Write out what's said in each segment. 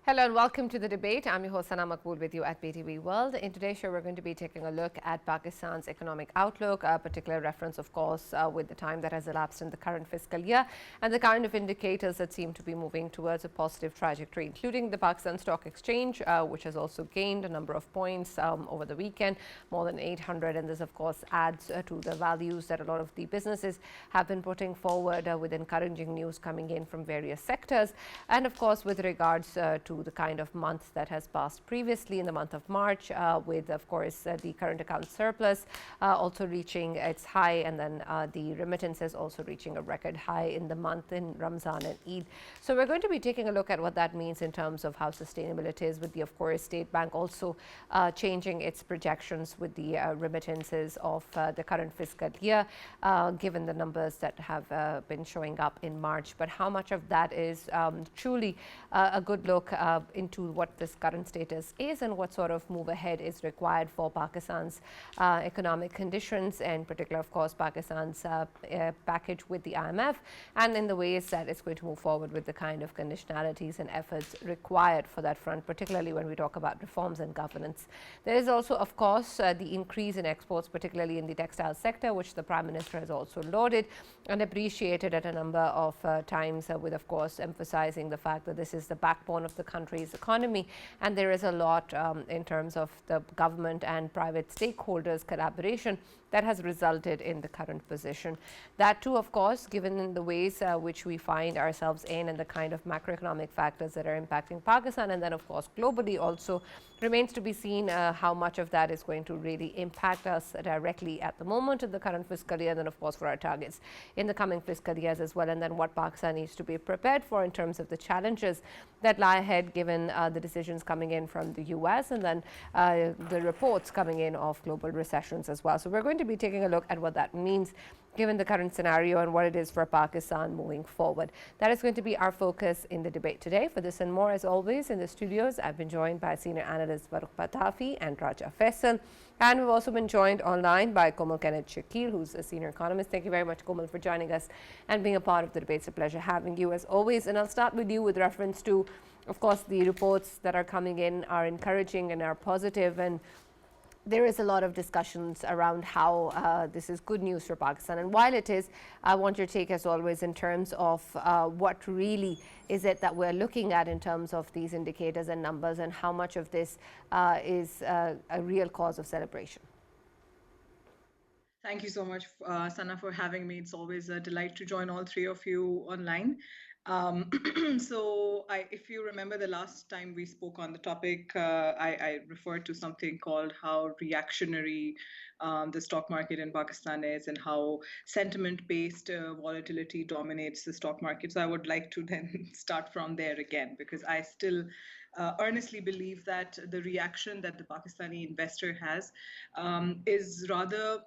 Hello and welcome to the debate. I'm your host Sana Maqbool with you at PTV World. In today's show, we're going to be taking a look at Pakistan's economic outlook, a particular reference, of course, with the time that has elapsed in the current fiscal year and the kind of indicators that seem to be moving towards a positive trajectory, including the Pakistan Stock Exchange, which has also gained a number of points over the weekend, more than 800. And this, of course, adds to the values that a lot of the businesses have been putting forward with encouraging news coming in from various sectors. And, of course, with regards to the kind of month that has passed previously in the month of March, with, of course, the current account surplus also reaching its high, and then the remittances also reaching a record high in the month in Ramzan and Eid. So we're going to be taking a look at what that means in terms of how sustainable it is, with the, of course, State Bank also changing its projections with the remittances of the current fiscal year, given the numbers that have been showing up in March. But how much of that is truly a good look into what this current status is and what sort of move ahead is required for Pakistan's economic conditions, and in particular, of course, Pakistan's package with the IMF, and in the ways that it's going to move forward with the kind of conditionalities and efforts required for that front, particularly when we talk about reforms and governance. There is also, of course, the increase in exports, particularly in the textile sector, which the Prime Minister has also lauded and appreciated at a number of times, with, of course, emphasizing the fact that this is the backbone of the country's economy, and there is a lot in terms of the government and private stakeholders collaboration that has resulted in the current position. That too, of course, given the ways which we find ourselves in and the kind of macroeconomic factors that are impacting Pakistan, and then, of course, globally also, remains to be seen how much of that is going to really impact us directly at the moment in the current fiscal year, and then, of course, for our targets in the coming fiscal years as well, and then what Pakistan needs to be prepared for in terms of the challenges that lie ahead, given the decisions coming in from the US, and then the reports coming in of global recessions as well. So we're going to be taking a look at what that means given the current scenario and what it is for Pakistan moving forward. That is going to be our focus in the debate today. For this and more, as always, in the studios, I've been joined by senior analysts Farrukh Pitafi and Raja Faisal. And we've also been joined online by Komal, Kenneth, Shakeel, who's a senior economist. Thank you very much, Komal, for joining us and being a part of the debate. It's a pleasure having you, as always. And I'll start with you with reference to, of course, the reports that are coming in are encouraging and are positive, and there is a lot of discussions around how this is good news for Pakistan. And while it is, I want your take, as always, in terms of what really is it that we're looking at in terms of these indicators and numbers, and how much of this is a real cause of celebration. Thank you so much, Sana, for having me. It's always a delight to join all three of you online. Um, if you remember the last time we spoke on the topic, I referred to something called how reactionary the stock market in Pakistan is, and how sentiment-based volatility dominates the stock market. So I would like to then start from there again, because I still earnestly believe that the reaction that the Pakistani investor has is rather,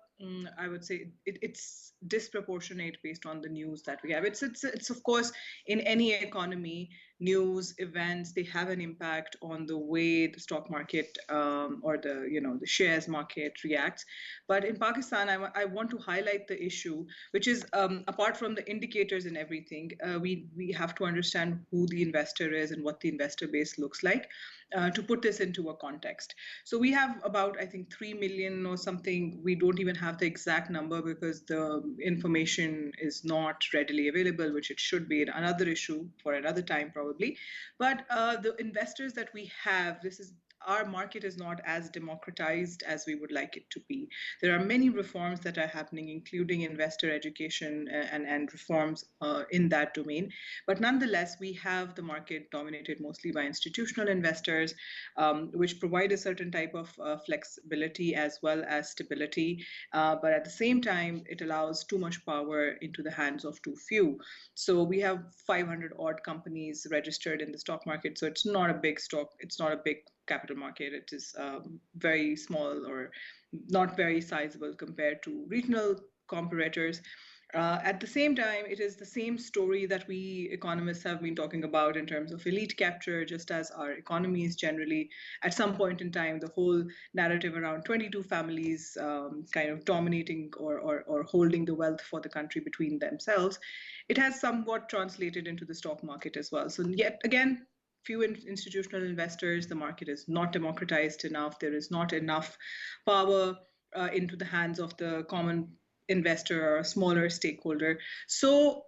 I would say, it's disproportionate based on the news that we have. It's of course, in any economy, news events, they have an impact on the way the stock market or the shares market reacts. But in Pakistan, I want to highlight the issue, which is apart from the indicators and everything, we have to understand who the investor is and what the investor base looks like. To put this into a context. So we have about, I think, 3 million or something. We don't even have the exact number because the information is not readily available, which it should be. Another issue for another time, probably. But the investors that we have, our market is not as democratized as we would like it to be. There are many reforms that are happening, including investor education and reforms in that domain. But nonetheless, we have the market dominated mostly by institutional investors, which provide a certain type of flexibility as well as stability. But at the same time, it allows too much power into the hands of too few. So we have 500 odd companies registered in the stock market. So it's not a big stock. It's not a big capital market. It is very small or not very sizable compared to regional comparators. At the same time, it is the same story that we economists have been talking about in terms of elite capture, just as our economies generally. At some point in time, the whole narrative around 22 families kind of dominating or holding the wealth for the country between themselves, it has somewhat translated into the stock market as well. So yet again, few institutional investors. The market is not democratized enough. There is not enough power into the hands of the common investor or a smaller stakeholder. So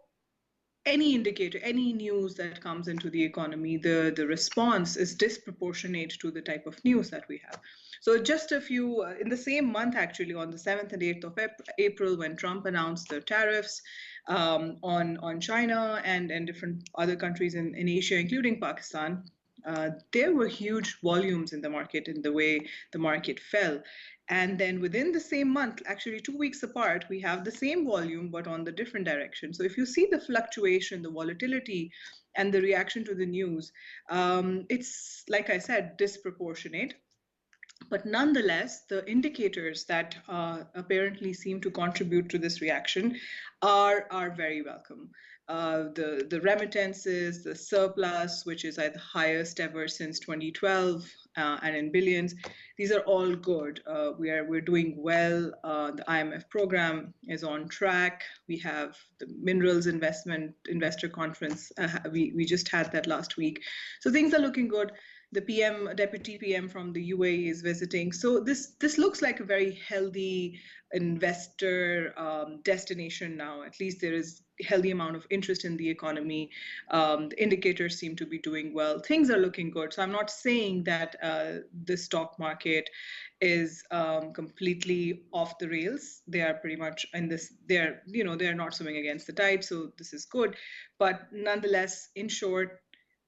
any indicator, any news that comes into the economy, the response is disproportionate to the type of news that we have. So just a few, in the same month actually, on the 7th and 8th of April, when Trump announced the tariffs on China and different other countries in Asia, including Pakistan, there were huge volumes in the market in the way the market fell. And then within the same month, actually 2 weeks apart, we have the same volume, but on the different direction. So if you see the fluctuation, the volatility, and the reaction to the news, it's, like I said, disproportionate. But nonetheless, the indicators that apparently seem to contribute to this reaction are very welcome. The remittances, the surplus, which is at the highest ever since 2012, and in billions, these are all good. We're doing well. The IMF program is on track. We have the minerals investor conference. We just had that last week, so things are looking good. The deputy PM from the UAE is visiting. So this looks like a very healthy investor destination now. At least there is a healthy amount of interest in the economy. The indicators seem to be doing well. Things are looking good. So I'm not saying that the stock market is completely off the rails. They are pretty much in this. They're not swimming against the tide. So this is good. But nonetheless, in short,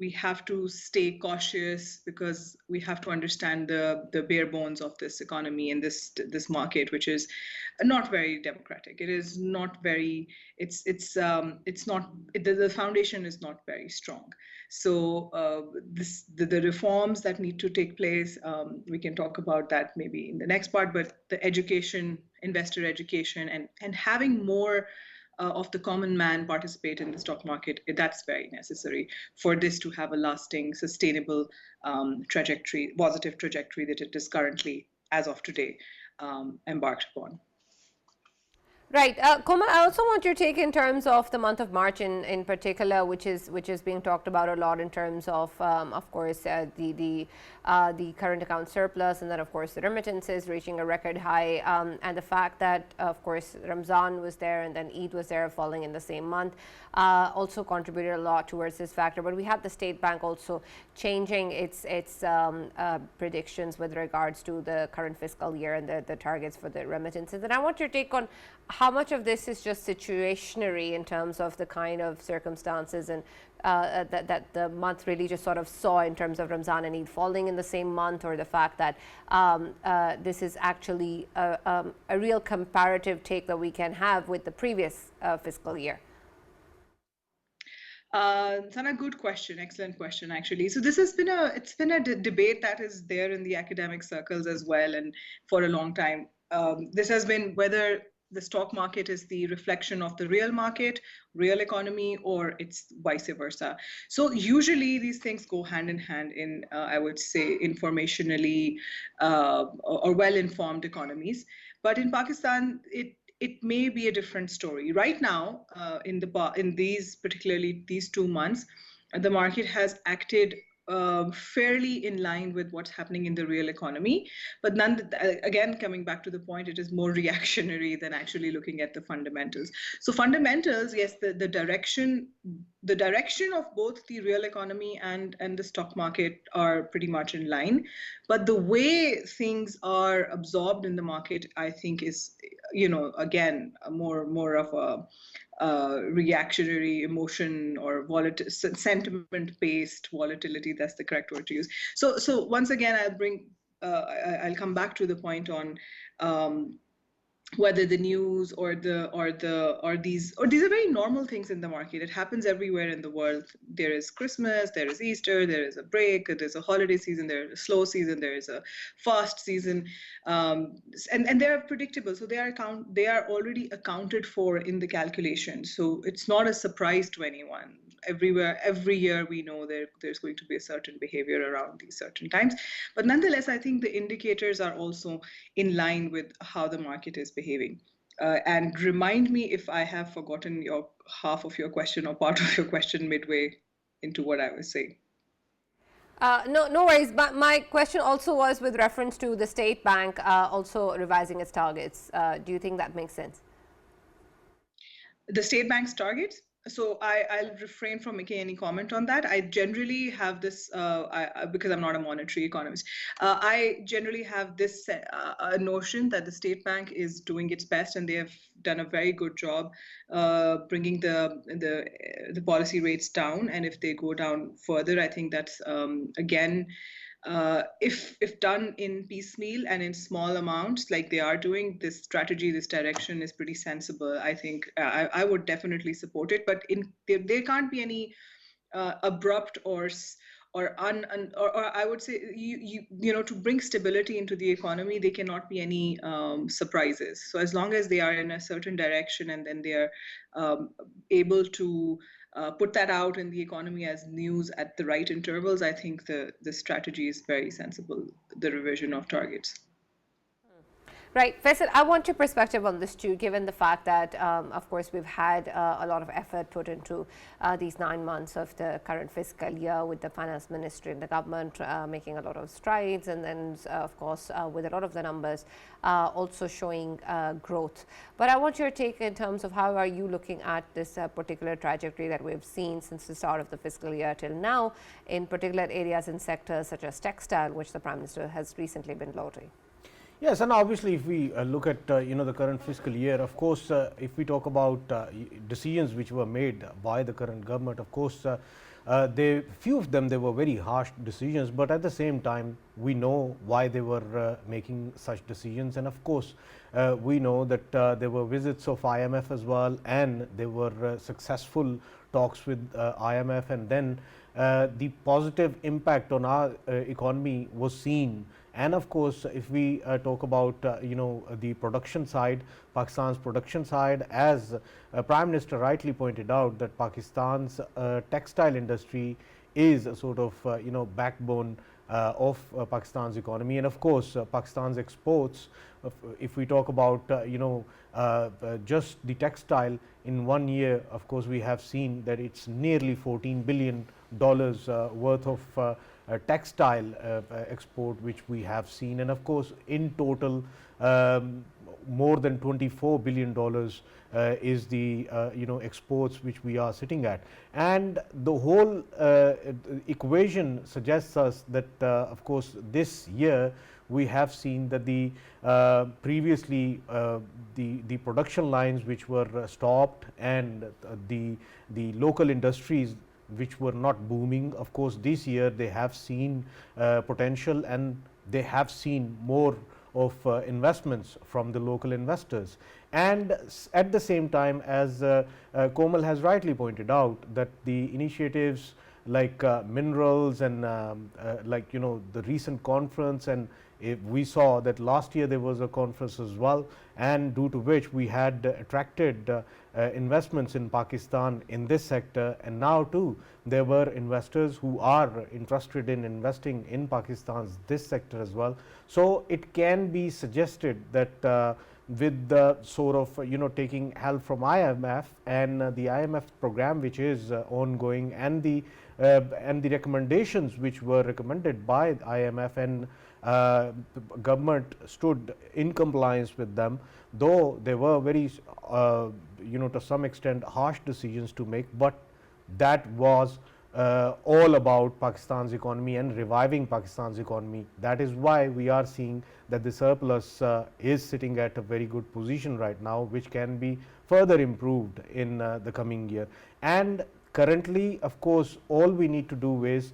we have to stay cautious because we have to understand the bare bones of this economy and this market, which is not very democratic. It is not very. It's not. The foundation is not very strong. So the reforms that need to take place, we can talk about that maybe in the next part. But the education, investor education, and having more of the common man participate in the stock market, that's very necessary for this to have a lasting, sustainable trajectory, positive trajectory that it is currently, as of today, embarked upon. Right. Komal, I also want your take in terms of the month of March in particular, which is being talked about a lot in terms of course, the current account surplus, and then, of course, the remittances reaching a record high, and the fact that, of course, Ramzan was there and then Eid was there falling in the same month, also contributed a lot towards this factor. But we had the State Bank also changing its predictions with regards to the current fiscal year and the targets for the remittances. And I want your take on how much of this is just situationary in terms of the kind of circumstances and that the month really just sort of saw in terms of Ramzan and Eid falling in the same month, or the fact that this is actually a real comparative take that we can have with the previous fiscal year? Sana, good question. Excellent question, actually. So this has been a debate that is there in the academic circles as well, and for a long time. This has been whether the stock market is the reflection of the real market, real economy, or it's vice versa. So usually these things go hand in hand in, I would say, informationally or well-informed economies. But in Pakistan, it may be a different story. Right now, in these, particularly these 2 months, the market has acted fairly in line with what's happening in the real economy. But again, coming back to the point, it is more reactionary than actually looking at the fundamentals. So fundamentals, yes, the direction of both the real economy and the stock market are pretty much in line. But the way things are absorbed in the market, I think, is, again, more of a reactionary emotion or sentiment-based volatility. That's the correct word to use. So once again, I'll come back to the point on whether the news or these are very normal things in the market. It happens everywhere in the world. There is Christmas, there is Easter, there is a break, there's a holiday season, there is a slow season, there is a fast season, and they are predictable. So they are already accounted for in the calculation. So it's not a surprise to anyone. Every year we know there's going to be a certain behavior around these certain times. But nonetheless, I think the indicators are also in line with how the market is behaving. And remind me if I have forgotten half of your question or part of your question midway into what I was saying. No worries. But my question also was with reference to the state bank also revising its targets. Do you think that makes sense? The state bank's targets. So I'll refrain from making any comment on that. I generally have this because I'm not a monetary economist. I generally have this notion that the state bank is doing its best, and they have done a very good job bringing the policy rates down. And if they go down further, I think that's again, if done in piecemeal and in small amounts like they are doing, this strategy, this direction is pretty sensible. I think I would definitely support it, but there can't be any abrupt or I would say to bring stability into the economy, there cannot be any surprises. So as long as they are in a certain direction and then they are able to put that out in the economy as news at the right intervals, I think the strategy is very sensible, the revision of targets. Right. Faisal, I want your perspective on this too, given the fact that, of course, we've had a lot of effort put into these 9 months of the current fiscal year with the finance ministry and the government making a lot of strides, and then, of course, with a lot of the numbers also showing growth. But I want your take in terms of how are you looking at this particular trajectory that we've seen since the start of the fiscal year till now in particular areas and sectors such as textile, which the Prime Minister has recently been lauding. Yes, and obviously if we look at the current fiscal year, of course, if we talk about decisions which were made by the current government, of course, few of them, they were very harsh decisions, but at the same time we know why they were making such decisions. And of course we know that there were visits of IMF as well, and there were successful talks with IMF, and then the positive impact on our economy was seen. And of course, if we talk about the production side, Pakistan's production side, as Prime Minister rightly pointed out, that Pakistan's textile industry is a sort of backbone of Pakistan's economy. And of course Pakistan's exports, if we talk about just the textile in 1 year, of course we have seen that it's nearly $14 billion worth of textile export which we have seen. And of course in total more than $24 billion is the exports which we are sitting at. And the whole equation suggests us that of course this year we have seen that the previously the production lines which were stopped, and the local industries which were not booming, of course this year they have seen potential, and they have seen more of investments from the local investors. And at the same time, as Komal has rightly pointed out, that the initiatives like minerals and the recent conference, and we saw that last year there was a conference as well, and due to which we had attracted investments in Pakistan in this sector. And now too there were investors who are interested in investing in Pakistan's this sector as well. So it can be suggested that with the sort of taking help from IMF and the IMF program which is ongoing, and the recommendations which were recommended by IMF, and government stood in compliance with them, though there were very to some extent harsh decisions to make, but that was all about Pakistan's economy and reviving Pakistan's economy. That is why we are seeing that the surplus is sitting at a very good position right now, which can be further improved in the coming year. And currently, of course, all we need to do is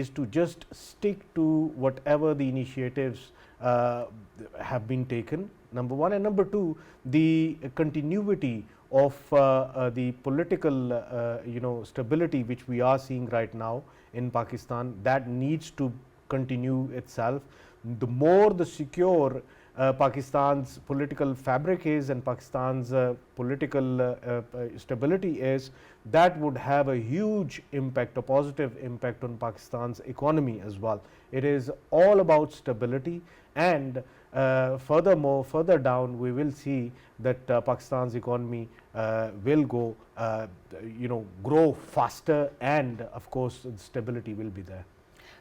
to just stick to whatever the initiatives have been taken, number one, and number two, the continuity of the political stability which we are seeing right now in Pakistan, that needs to continue itself. The more the secure Pakistan's political fabric is, and Pakistan's political stability is, that would have a huge impact, a positive impact on Pakistan's economy as well. It is all about stability, and furthermore, further down we will see that Pakistan's economy will go grow faster, and of course stability will be there.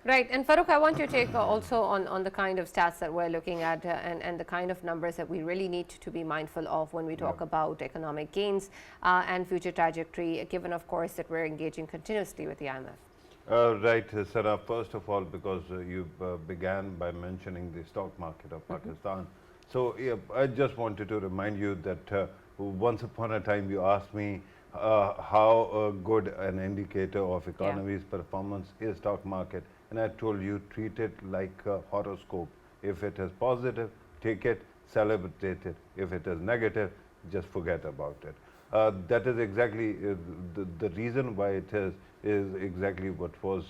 Right, and Farrukh, I want your take also on the kind of stats that we're looking at and the kind of numbers that we really need to be mindful of when we talk about economic gains and future trajectory, given, of course, that we're engaging continuously with the IMF. Right, Slara. First of all, because you began by mentioning the stock market of Pakistan. So, yeah, I just wanted to remind you that once upon a time you asked me how good an indicator of economy's performance is stock market, and I told you treat it like a horoscope. If it is positive, take it, celebrate it. If it is negative, just forget about it. That is exactly the reason why it is exactly what was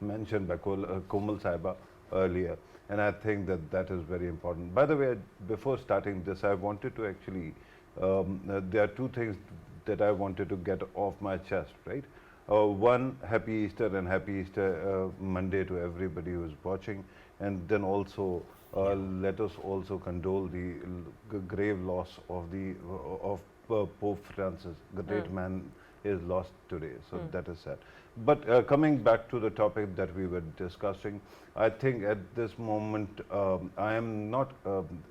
mentioned by Komal Saiba earlier, and I think that that is very important. By the way, before starting this, I wanted to actually there are two things that I wanted to get off my chest, right? One, happy Easter and happy Easter Monday to everybody who is watching, and then also let us also condole the grave loss of the of Pope Francis. The great man is lost today, so that is sad. But coming back to the topic that we were discussing, I think at this moment I am not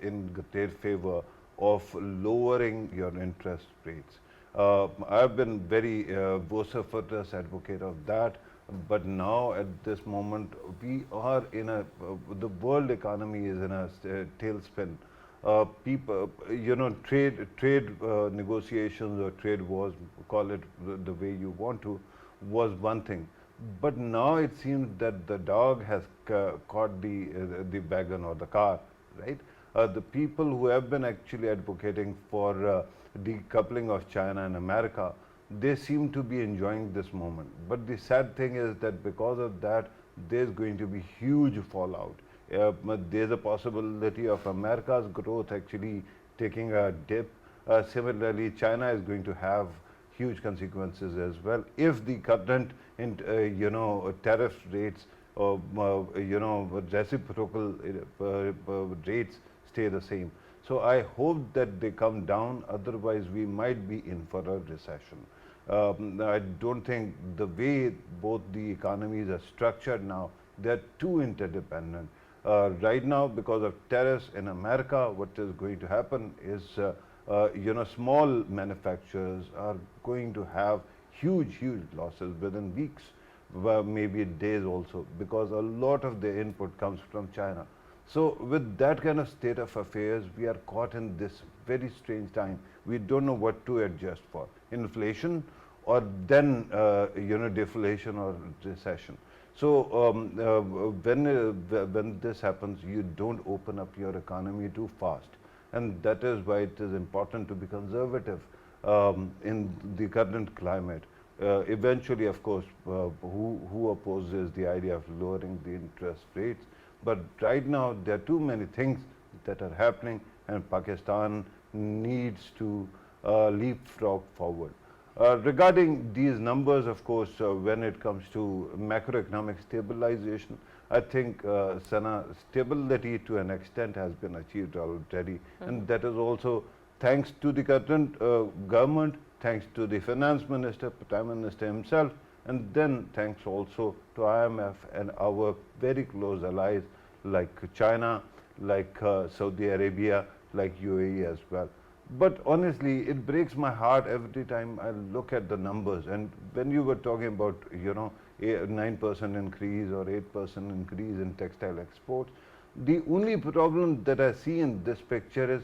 in great favor of lowering your interest rates. I've been very vociferous advocate of that, but now at this moment we are in a the world economy is in a tailspin. People, trade negotiations or trade wars, call it the way you want to, was one thing, but now it seems that the dog has caught the wagon or the car, right? The people who have been actually advocating for decoupling of China and America, they seem to be enjoying this moment. But the sad thing is that because of that, there's going to be huge fallout. But there's a possibility of America's growth actually taking a dip. Similarly, China is going to have huge consequences as well if the current tariff rates or reciprocal rates stay the same. So I hope that they come down, otherwise we might be in for a recession. I don't think the way both the economies are structured now, they're too interdependent. Right now, because of tariffs in America, what is going to happen is small manufacturers are going to have huge losses within weeks, maybe days also, because a lot of the input comes from China. So with that kind of state of affairs, we are caught in this very strange time. We don't know what to adjust for, inflation or then deflation or recession. So when this happens, you don't open up your economy too fast, and that is why it is important to be conservative in the current climate. Eventually, of course, who opposes the idea of lowering the interest rates? But right now, there are too many things that are happening, and Pakistan needs to leapfrog forward. Regarding these numbers, of course, when it comes to macroeconomic stabilization, I think Sana, stability to an extent has been achieved already, and that is also thanks to the current government, thanks to the finance minister, prime minister himself, and then thanks also to IMF and our very close allies like China, like Saudi Arabia, like UAE as well. But honestly, it breaks my heart every time I look at the numbers. And when you were talking about, 9% increase or 8% increase in textile exports, the only problem that I see in this picture is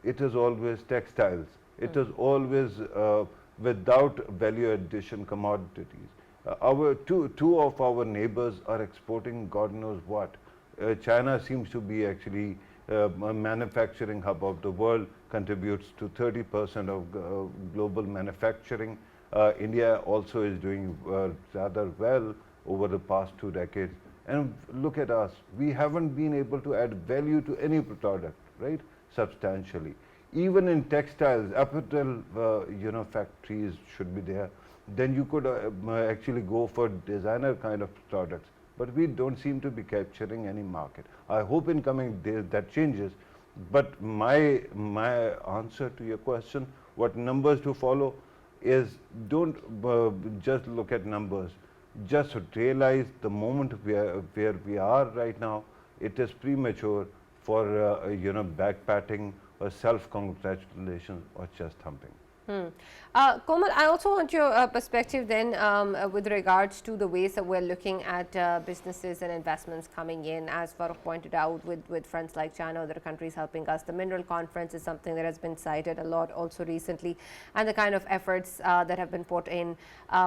it is always textiles. It is always without value addition commodities. Our two of our neighbors are exporting God knows what. China seems to be actually a manufacturing hub of the world, contributes to 30% of global manufacturing. India also is doing rather well over the past 2 decades. And look at us, we haven't been able to add value to any product, right, substantially. Even in textiles, apparel, factories should be there. Then you could actually go for designer kind of products. But we don't seem to be capturing any market. I hope in coming days that changes. But my answer to your question, what numbers to follow, is don't just look at numbers. just realize the moment where we are right now, it is premature for backpatting or self-congratulation or chest thumping. Komal, I also want your perspective then with regards to the ways that we're looking at businesses and investments coming in. As Farrukh pointed out, with friends like China, other countries helping us. The Mineral Conference is something that has been cited a lot also recently, and the kind of efforts that have been put in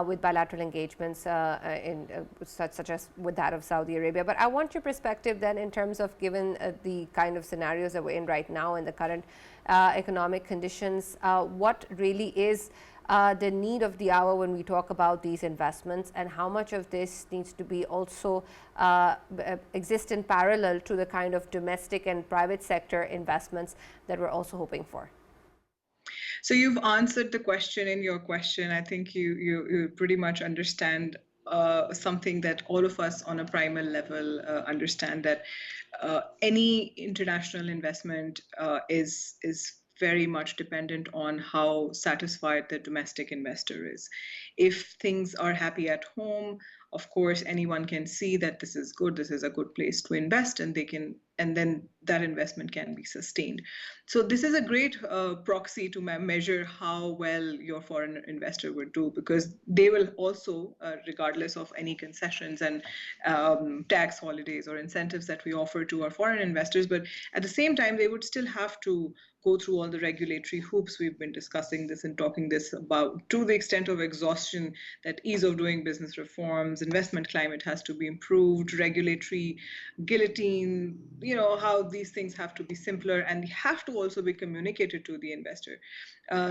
with bilateral engagements such as with that of Saudi Arabia. But I want your perspective then in terms of, given the kind of scenarios that we're in right now and the current economic conditions, what really is the need of the hour when we talk about these investments, and how much of this needs to be also exist in parallel to the kind of domestic and private sector investments that we're also hoping for? So you've answered the question in your question. I think you pretty much understand something that all of us on a primal level understand, that any international investment is very much dependent on how satisfied the domestic investor is. If things are happy at home, of course, anyone can see that this is good, this is a good place to invest, and then that investment can be sustained. So this is a great proxy to measure how well your foreign investor would do, because they will also, regardless of any concessions and tax holidays or incentives that we offer to our foreign investors, but at the same time, they would still have to go through all the regulatory hoops. We've been discussing this and talking this about, to the extent of exhaustion, that ease of doing business reforms, investment climate has to be improved, regulatory guillotine, how these things have to be simpler and have to also be communicated to the investor.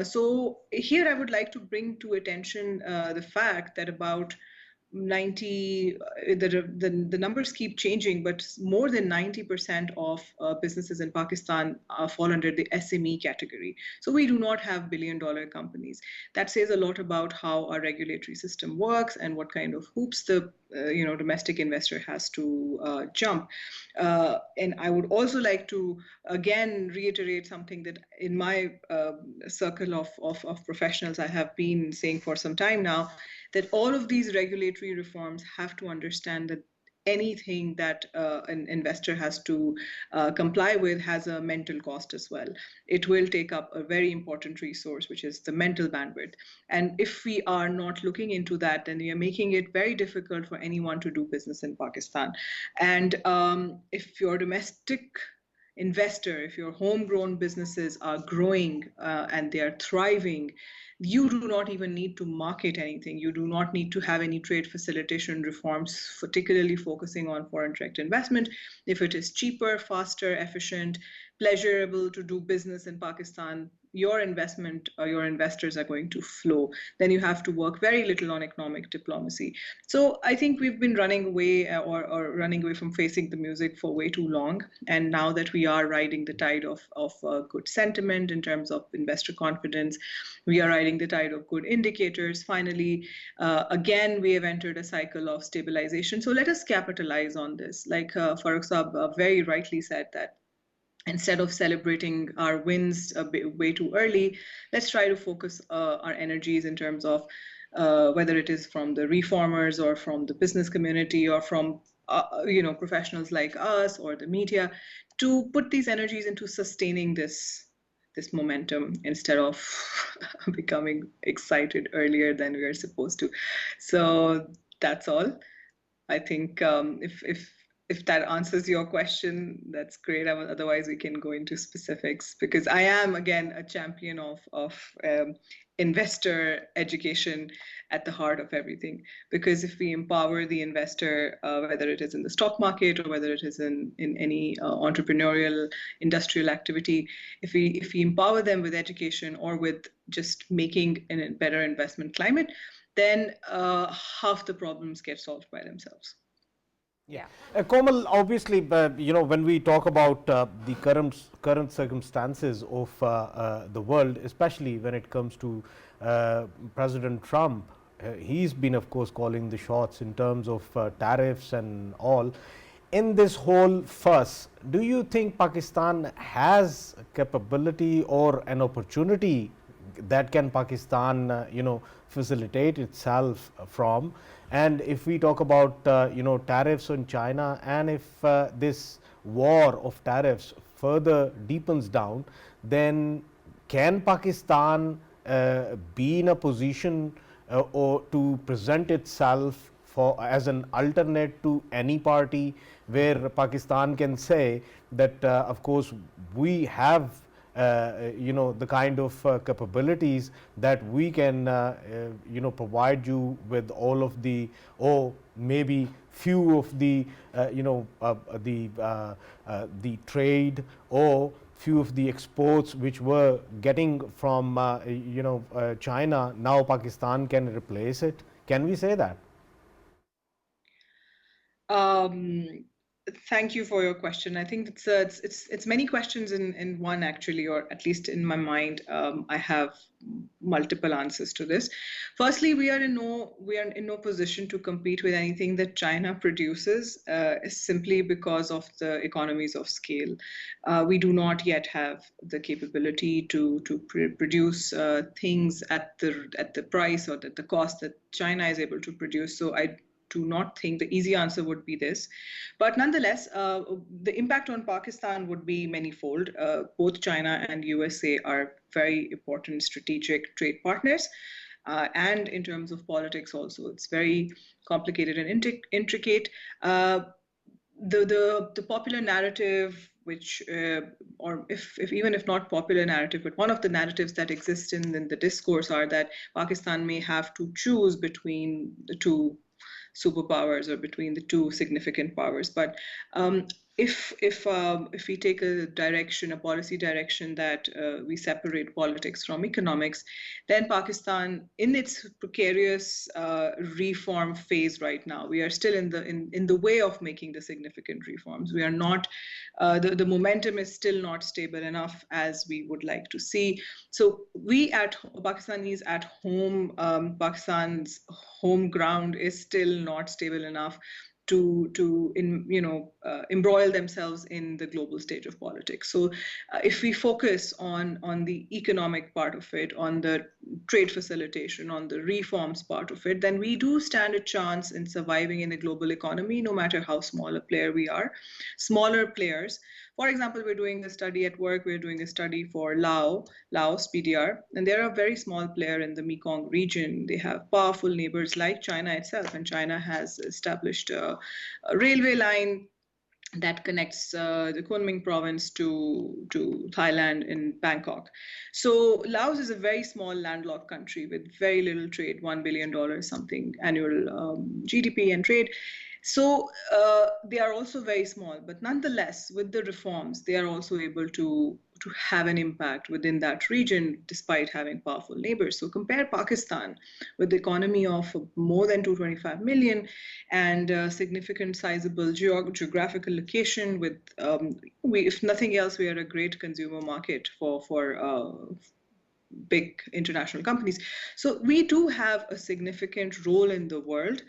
So here I would like to bring to attention the fact that about 90, the numbers keep changing, but more than 90% of businesses in Pakistan fall under the SME category. So we do not have billion-dollar companies. That says a lot about how our regulatory system works and what kind of hoops the domestic investor has to jump. And I would also like to again reiterate something that in my circle of professionals I have been saying for some time now, that all of these regulatory reforms have to understand that anything that an investor has to comply with has a mental cost as well. It will take up a very important resource, which is the mental bandwidth. And if we are not looking into that, then we are making it very difficult for anyone to do business in Pakistan. And if your domestic investor, if your homegrown businesses are growing and they are thriving, you do not even need to market anything. You do not need to have any trade facilitation reforms, particularly focusing on foreign direct investment. If it is cheaper, faster, efficient, pleasurable to do business in Pakistan, your investment or your investors are going to flow. Then you have to work very little on economic diplomacy. So I think we've been running away or running away from facing the music for way too long. And now that we are riding the tide of good sentiment in terms of investor confidence, we are riding the tide of good indicators. Finally, again, we have entered a cycle of stabilization. So let us capitalize on this. Like Farrukh Saab very rightly said, that instead of celebrating our wins way too early, let's try to focus our energies in terms of whether it is from the reformers or from the business community or from professionals like us or the media, to put these energies into sustaining this momentum instead of becoming excited earlier than we are supposed to. So that's all. I think if that answers your question, that's great. Otherwise, we can go into specifics, because I am, again, a champion of investor education at the heart of everything. Because if we empower the investor, whether it is in the stock market or whether it is in any entrepreneurial, industrial activity, if we empower them with education or with just making a better investment climate, then half the problems get solved by themselves. Yeah, Komal, obviously, when we talk about the current circumstances of the world, especially when it comes to President Trump, he's been, of course, calling the shots in terms of tariffs and all. In this whole fuss, do you think Pakistan has capability or an opportunity that can Pakistan facilitate itself from? And if we talk about tariffs on China, and if this war of tariffs further deepens down, then can Pakistan be in a position or to present itself as an alternate to any party, where Pakistan can say that of course we have the kind of capabilities that we can provide you with all of the, or maybe few of the the trade or few of the exports which were getting from China, now Pakistan can replace it? Can we say that? Thank you for your question. I think it's many questions in one, actually, or at least in my mind. I have multiple answers to this. Firstly, we are in no position to compete with anything that China produces, simply because of the economies of scale. We do not yet have the capability to produce things at the price or at the cost that China is able to produce. So I do not think the easy answer would be this. But nonetheless, the impact on Pakistan would be manifold. Both China and USA are very important strategic trade partners. And in terms of politics also, it's very complicated and intricate. The popular narrative, which, or if even if not popular narrative, but one of the narratives that exist in the discourse are that Pakistan may have to choose between the two superpowers or between the two significant powers. But if we take a policy direction that we separate politics from economics, then Pakistan, in its precarious reform phase right now, we are still in the way of making the significant reforms. We are not, the momentum is still not stable enough as we would like to see. So Pakistanis at home, Pakistan's home ground is still not stable enough to embroil themselves in the global stage of politics. So if we focus on the economic part of it, on the trade facilitation, on the reforms part of it, then we do stand a chance in surviving in the global economy, no matter how small a player we are. Smaller players, for example, we're doing a study at work, we're doing a study for Laos, PDR, and they're a very small player in the Mekong region. They have powerful neighbors like China itself, and China has established a railway line that connects the Kunming province to Thailand in Bangkok. So Laos is a very small landlocked country with very little trade, $1 billion something annual GDP and trade. So they are also very small, but nonetheless, with the reforms, they are also able to have an impact within that region, despite having powerful neighbors. So compare Pakistan with the economy of more than 225 million and significant sizable geographical location with, if nothing else, we are a great consumer market for big international companies. So we do have a significant role in the world.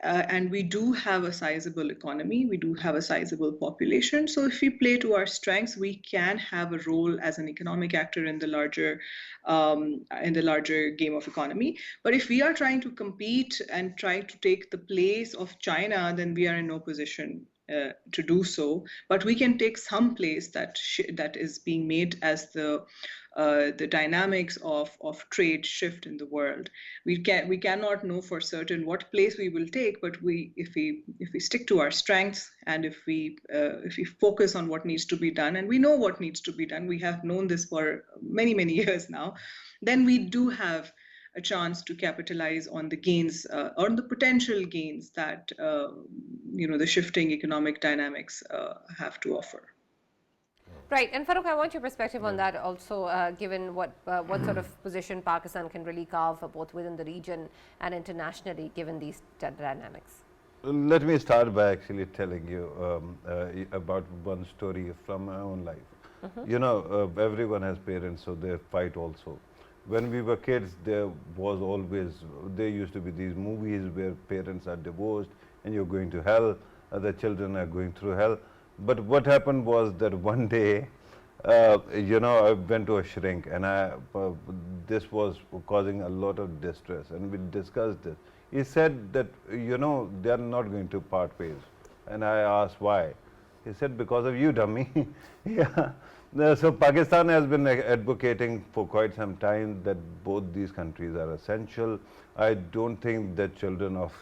And we do have a sizable economy, we do have a sizable population. So if we play to our strengths, we can have a role as an economic actor in the larger game of economy. But if we are trying to compete and try to take the place of China, then we are in no position to do so. But we can take some place that is being made as the dynamics of trade shift in the world. We cannot know for certain what place we will take, but if we stick to our strengths and if we focus on what needs to be done, and we know what needs to be done, we have known this for many years now, then we do have a chance to capitalize on the gains, on the potential gains that the shifting economic dynamics have to offer. Right, and Farrukh, I want your perspective on that also, given what sort of position Pakistan can really carve both within the region and internationally, given these dynamics. Let me start by actually telling you about one story from my own life. Everyone has parents, so they fight also. When we were kids, there used to be these movies where parents are divorced and you're going to hell, the children are going through hell. But what happened was that one day I went to a shrink, and this was causing a lot of distress, and we discussed this. He said that, they are not going to part ways. And I asked why. He said, because of you, dummy. Yeah. So Pakistan has been advocating for quite some time that both these countries are essential. I don't think that children of,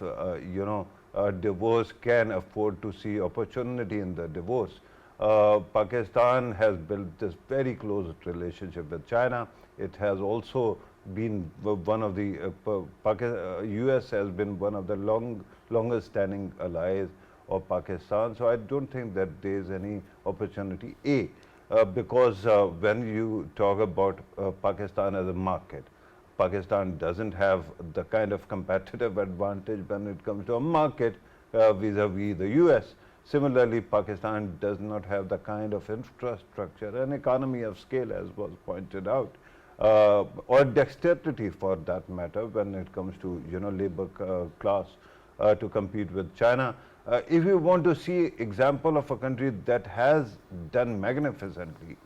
divorce can afford to see opportunity in the divorce. Pakistan has built this very close relationship with China. It has also been one of the, US has been one of the longest standing allies of Pakistan. So I don't think that there is any opportunity. Because when you talk about Pakistan as a market, Pakistan doesn't have the kind of competitive advantage when it comes to a market vis-a-vis the US. Similarly, Pakistan does not have the kind of infrastructure and economy of scale, as was pointed out, or dexterity for that matter when it comes to labor class to compete with China. If you want to see example of a country that has done magnificently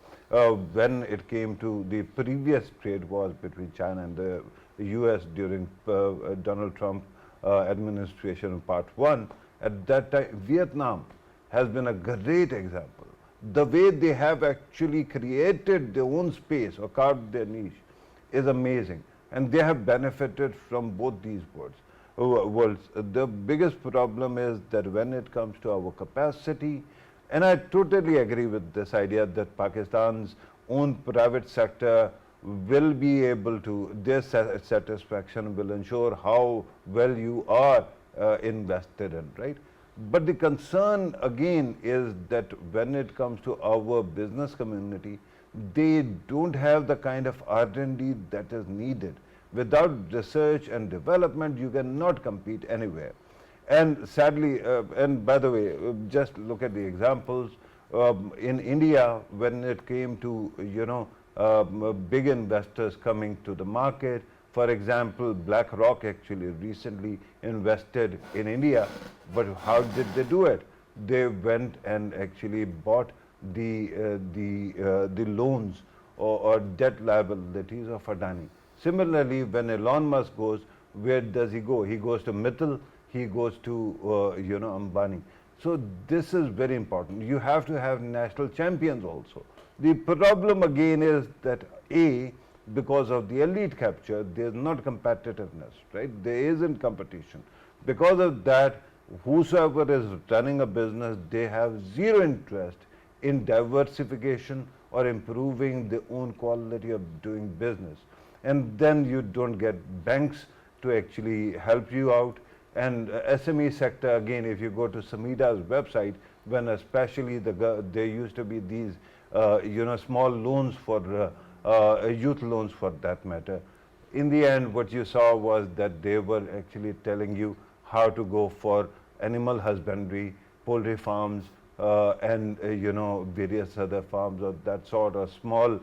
when it came to the previous trade wars between China and the US during Donald Trump administration part 1, at that time Vietnam has been a great example. The way they have actually created their own space or carved their niche is amazing, and they have benefited from both these worlds. The biggest problem is that when it comes to our capacity, and I totally agree with this idea that Pakistan's own private sector will be able to, their satisfaction will ensure how well you are invested in, right? But the concern again is that when it comes to our business community, they don't have the kind of R&D that is needed. Without research and development, you cannot compete anywhere. And sadly, and by the way, just look at the examples. In India, when it came to, big investors coming to the market, for example, BlackRock actually recently invested in India, but how did they do it? They went and actually bought the loans or debt liabilities of Adani. Similarly, when Elon Musk goes, where does he go? He goes to Mittal, he goes to Ambani. So this is very important. You have to have national champions also. The problem again is that because of the elite capture, there is not competitiveness, right? There isn't competition. Because of that, whosoever is running a business, they have zero interest in diversification or improving their own quality of doing business. And then you don't get banks to actually help you out. And SME sector, again, if you go to Samida's website, when especially there used to be these small loans for youth loans for that matter. In the end, what you saw was that they were actually telling you how to go for animal husbandry, poultry farms, and various other farms of that sort, or small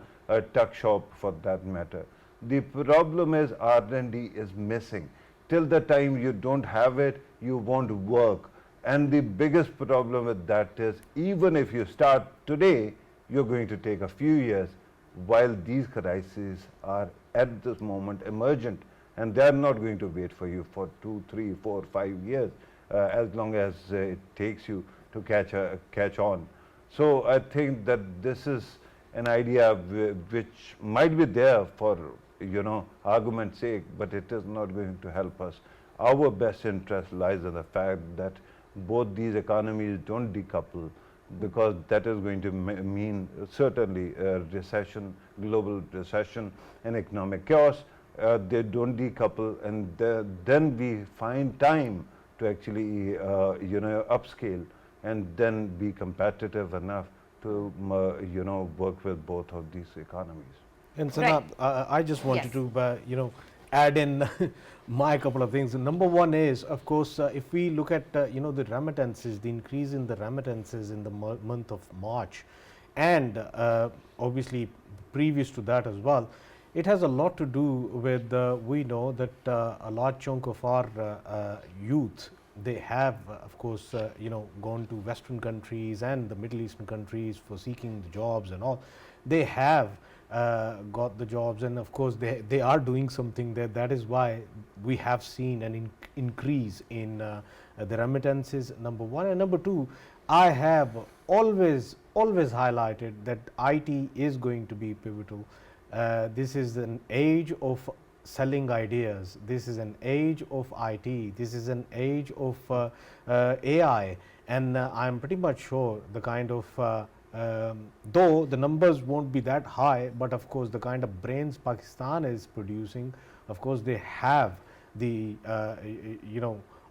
tuck shop for that matter. The problem is R&D is missing. Till the time you don't have it, you won't work. And the biggest problem with that is, even if you start today, you're going to take a few years, while these crises are at this moment emergent, and they are not going to wait for you for 2, 3, 4, 5 years, as long as it takes you to catch on. So I think that this is an idea which might be there for argument's sake, but it is not going to help us. Our best interest lies in the fact that both these economies don't decouple, because that is going to mean certainly recession, global recession, and economic chaos. They don't decouple, and then we find time to actually upscale and then be competitive enough to work with both of these economies. And Sana, I just wanted to add in my couple of things. Number one is, of course, if we look at the remittances, the increase in the remittances in the month of March, and obviously previous to that as well, it has a lot to do with we know that a large chunk of our youth they have, of course, gone to Western countries and the Middle Eastern countries for seeking the jobs and all. They have got the jobs, and of course they are doing something there. That is why we have seen an increase in the remittances, number one. And number two, I have always highlighted that IT is going to be pivotal. This is an age of selling ideas. This is an age of IT. This is an age of AI, and I'm pretty much sure the kind of though the numbers won't be that high, but of course the kind of brains Pakistan is producing, of course they have the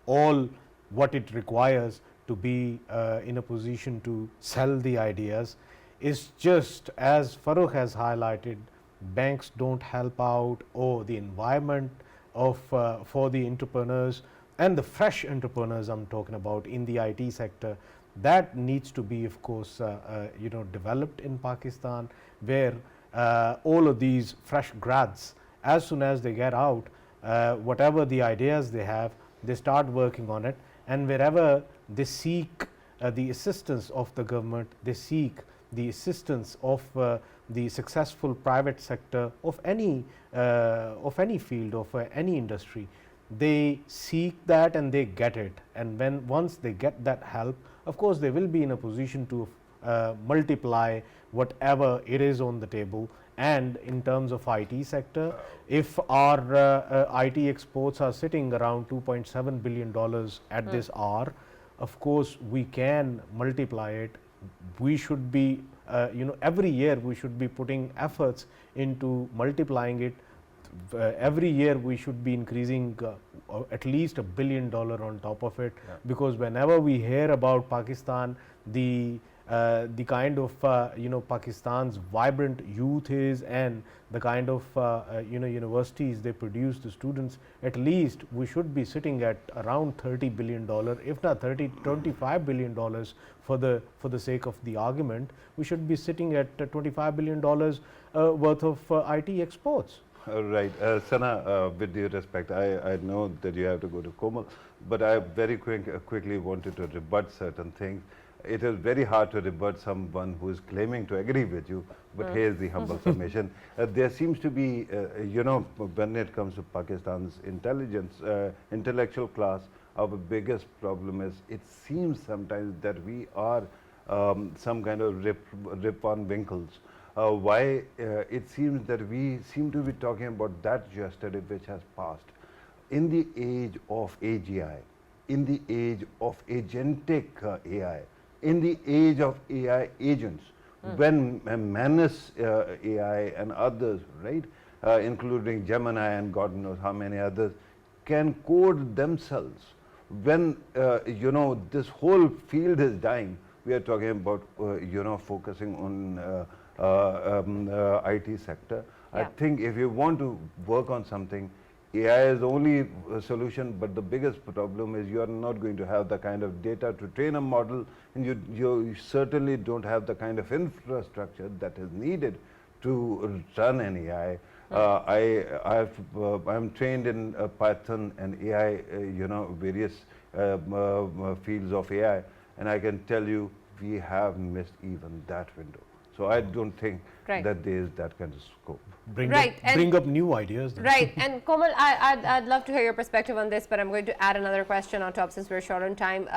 all what it requires to be in a position to sell the ideas. Is just as Farrukh has highlighted, banks don't help out, or the environment of for the entrepreneurs and the fresh entrepreneurs I'm talking about in the IT sector, that needs to be, of course, developed in Pakistan, where all of these fresh grads, as soon as they get out, whatever the ideas they have, they start working on it, and wherever they seek the assistance of the government, they seek the assistance of the successful private sector of any field, of any industry. They seek that and they get it, and when once they get that help, of course they will be in a position to multiply whatever it is on the table. And in terms of IT sector, if our IT exports are sitting around $2.7 billion at this hour, of course we can multiply it. We should be every year we should be putting efforts into multiplying it. Every year we should be increasing at least $1 billion on top of it, because whenever we hear about Pakistan, the kind of Pakistan's vibrant youth is, and the kind of universities they produce the students, at least we should be sitting at around $30 billion, if not $25 billion for the sake of the argument. We should be sitting at $25 billion worth of IT exports. Right. Sana, with due respect, I know that you have to go to Komal, but I very quickly wanted to rebut certain things. It is very hard to rebut someone who is claiming to agree with you, but here's the humble submission. There seems to be, when it comes to Pakistan's intellectual class, our biggest problem is it seems sometimes that we are some kind of Rip Van Winkles. Why it seems that we seem to be talking about that yesterday which has passed. In the age of AGI, in the age of agentic AI, in the age of AI agents, when Manus AI and others, right, including Gemini and God knows how many others, can code themselves, when this whole field is dying, we are talking about focusing on IT sector. I think if you want to work on something, AI is the only solution, but the biggest problem is you are not going to have the kind of data to train a model, and you certainly don't have the kind of infrastructure that is needed to run an AI. I'm trained in Python and AI, various fields of AI, and I can tell you we have missed even that window. So I don't think that there is that kind of scope. Bring up new ideas. Then. Right. And Komal, I'd love to hear your perspective on this, but I'm going to add another question on top since we're short on time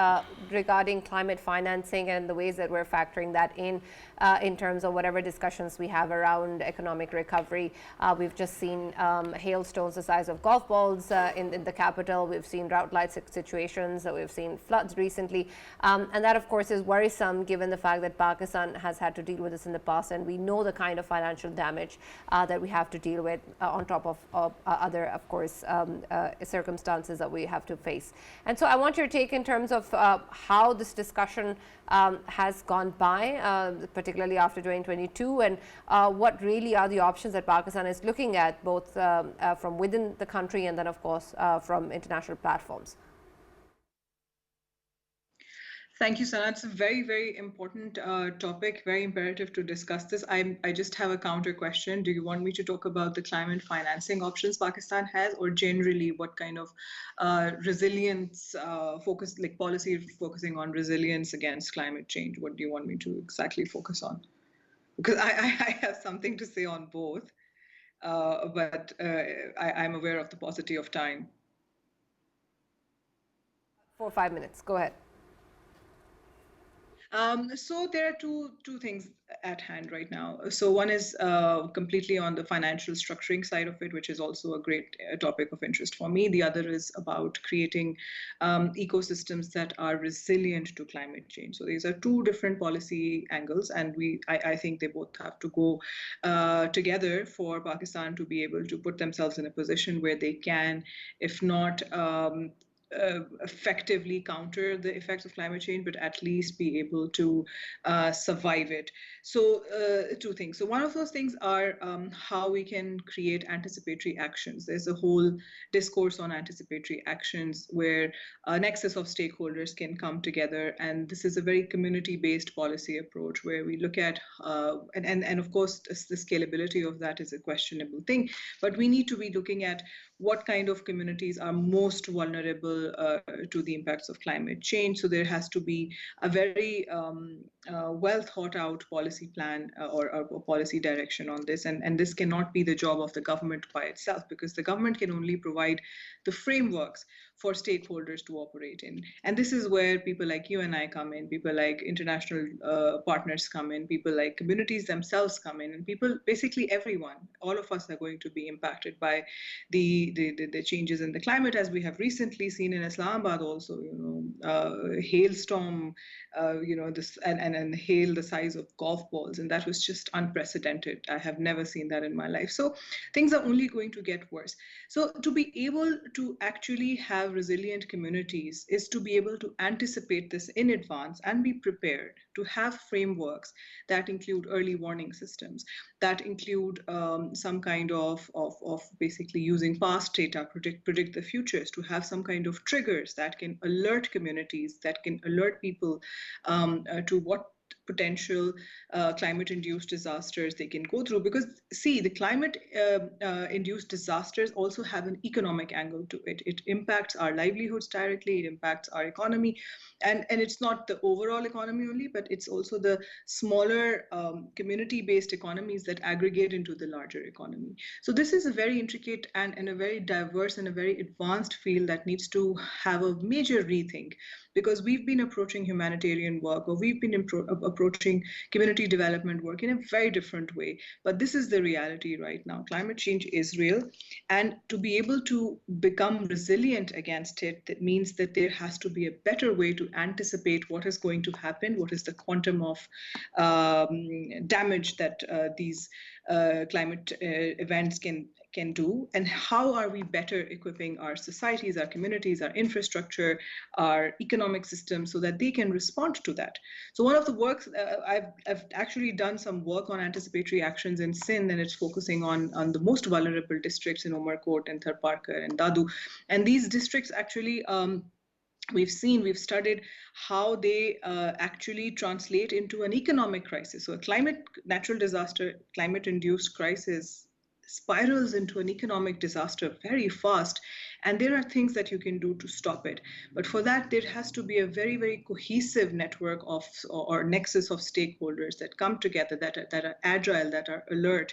regarding climate financing and the ways that we're factoring that in terms of whatever discussions we have around economic recovery. We've just seen hailstones the size of golf balls in the capital. We've seen drought-like situations. We've seen floods recently. And that, of course, is worrisome given the fact that Pakistan has had to deal with this in the past, and we know the kind of financial damage that we have to deal with on top of other, of course, circumstances that we have to face. And so I want your take in terms of how this discussion has gone by, particularly after 2022, and what really are the options that Pakistan is looking at, both from within the country and then, of course, from international platforms. Thank you, Sana. It's a very, very important topic, very imperative to discuss this. I just have a counter question. Do you want me to talk about the climate financing options Pakistan has, or generally what kind of resilience focus, like policy focusing on resilience against climate change? What do you want me to exactly focus on? Because I have something to say on both, but I'm aware of the paucity of time. 4 or 5 minutes. Go ahead. So there are two things at hand right now. So one is completely on the financial structuring side of it, which is also a great topic of interest for me. The other is about creating ecosystems that are resilient to climate change. So these are two different policy angles, and I think they both have to go together for Pakistan to be able to put themselves in a position where they can, if not effectively counter the effects of climate change, but at least be able to survive it. So two things. So one of those things are how we can create anticipatory actions. There's a whole discourse on anticipatory actions where a nexus of stakeholders can come together. And this is a very community-based policy approach where we look at, and of course, the scalability of that is a questionable thing, but we need to be looking at what kind of communities are most vulnerable to the impacts of climate change. So there has to be a very well thought out policy plan or policy direction on this. And this cannot be the job of the government by itself, because the government can only provide the frameworks for stakeholders to operate in. And this is where people like you and I come in, people like international partners come in, people like communities themselves come in, and people, basically everyone, all of us are going to be impacted by the changes in the climate, as we have recently seen in Islamabad also, hailstorm, this and hail the size of golf balls, and that was just unprecedented. I have never seen that in my life. So things are only going to get worse. So to be able to actually have resilient communities is to be able to anticipate this in advance and be prepared to have frameworks that include early warning systems, that include some kind of basically using past data, predict the futures, to have some kind of triggers that can alert communities, that can alert people to what potential climate-induced disasters they can go through. Because see, the climate-induced disasters also have an economic angle to it. It impacts our livelihoods directly, it impacts our economy, and it's not the overall economy only, but it's also the smaller community-based economies that aggregate into the larger economy. So this is a very intricate and a very diverse and a very advanced field that needs to have a major rethink, because we've been approaching humanitarian work, or we've been approaching community development work in a very different way. But this is the reality right now. Climate change is real, and to be able to become resilient against it, that means that there has to be a better way to anticipate what is going to happen, what is the quantum of damage that these climate events can do, and how are we better equipping our societies, our communities, our infrastructure, our economic system, so that they can respond to that. So one of the works, I've actually done some work on anticipatory actions in Sindh, and it's focusing on the most vulnerable districts in Umarkot and Tharparkar and Dadu. And these districts actually, we've studied how they actually translate into an economic crisis. So a natural disaster, climate-induced crisis spirals into an economic disaster very fast, and there are things that you can do to stop it. But for that, there has to be a very, very cohesive network of or nexus of stakeholders that come together, that are agile, that are alert,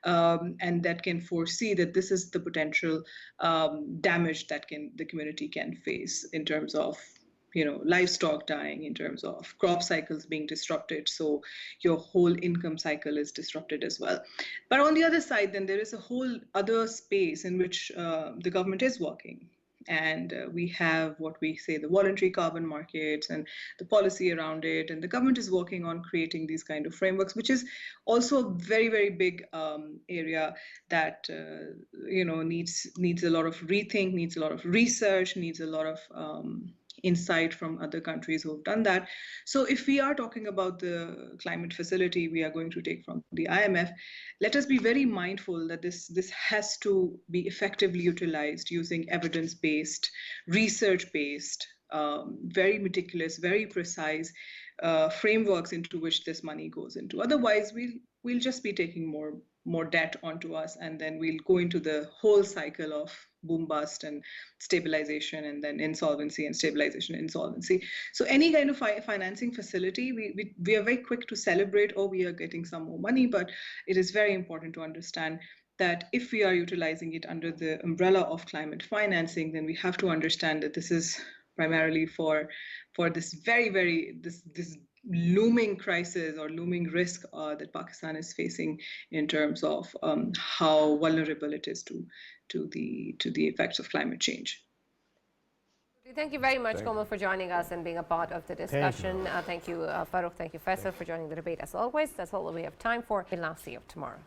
and that can foresee that this is the potential damage that the community can face in terms of livestock dying, in terms of crop cycles being disrupted. So your whole income cycle is disrupted as well. But on the other side, then there is a whole other space in which the government is working. And we have what we say the voluntary carbon markets and the policy around it. And the government is working on creating these kind of frameworks, which is also a very, very big area that needs a lot of rethink, needs a lot of research, needs a lot of insight from other countries who have done that. So if we are talking about the climate facility we are going to take from the IMF, let us be very mindful that this has to be effectively utilized using evidence-based, research-based very meticulous, very precise frameworks into which this money goes into. Otherwise, we'll just be taking more debt onto us, and then we'll go into the whole cycle of boom bust and stabilization, and then insolvency and stabilization, insolvency. So any kind of financing facility, we are very quick to celebrate, oh, we are getting some more money, but it is very important to understand that if we are utilizing it under the umbrella of climate financing, then we have to understand that this is primarily for this this looming crisis or looming risk that Pakistan is facing in terms of how vulnerable it is to the effects of climate change. Thank you very much, Komal, for joining us and being a part of the discussion. Thank you, Farrukh. Thank you, Faisal, for joining the debate as always. That's all that we have time for. We'll now see you tomorrow.